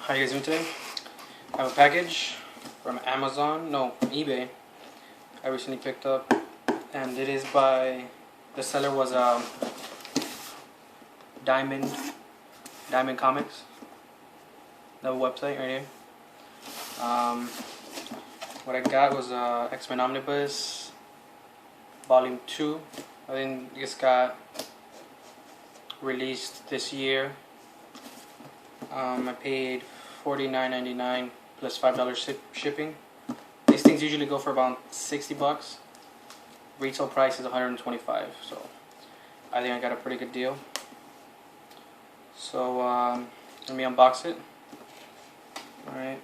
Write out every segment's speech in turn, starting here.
How you guys doing today? I have a package from Amazon, no, from eBay. I recently picked up, and it is by, the seller was Diamond Comics, the website right here. What I got was X-Men Omnibus Volume 2. I think this got released this year. I paid $49.99 plus $5 shipping. These things usually go for about $60. Retail price is $125, so I think I got a pretty good deal. So let me unbox it. All right.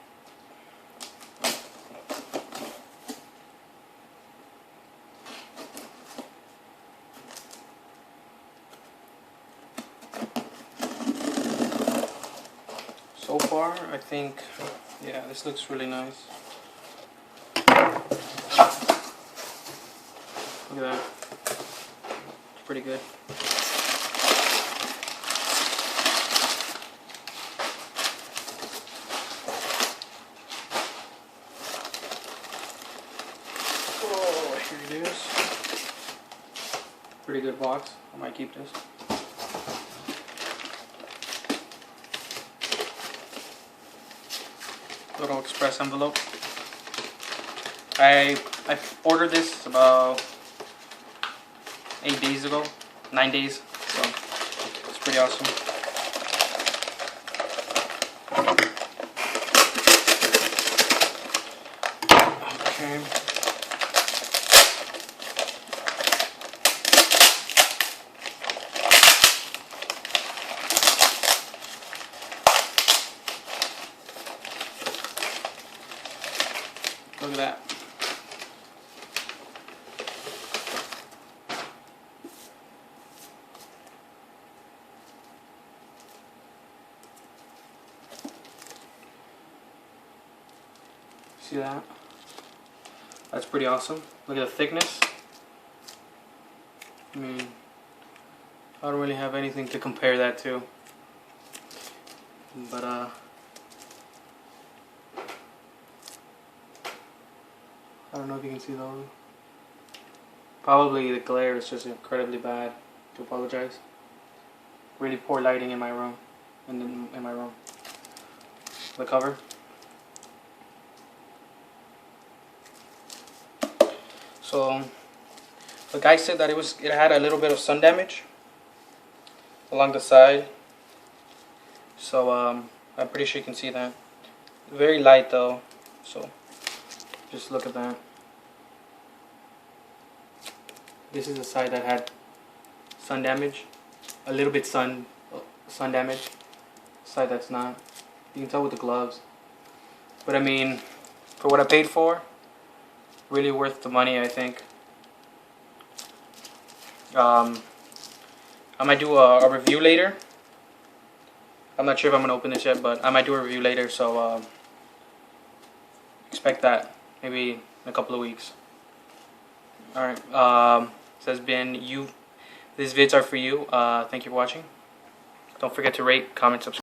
So far, I think, yeah, this looks really nice. Look at that. It's pretty good. Oh, here it is. Pretty good box. I might keep this. Little express envelope. I ordered this about 8 days ago, 9 days, so it's pretty awesome. Okay. Look at that. See that? That's pretty awesome. Look at the thickness. I mean, I don't really have anything to compare that to. But I don't know if you can see those. Probably the glare is just incredibly bad. I do apologize. Really poor lighting in my room. In my room. The cover. So the guy said that it had a little bit of sun damage along the side. So I'm pretty sure you can see that. Very light though. So just look at that. This is the side that had sun damage. A little bit sun damage. Side that's not. You can tell with the gloves. But I mean, for what I paid for, really worth the money, I think. I might do a review later. I'm not sure if I'm gonna open this yet, but I might do a review later, so expect that maybe in a couple of weeks. Alright, this has been you. These vids are for you. Thank you for watching. Don't forget to rate, comment, subscribe.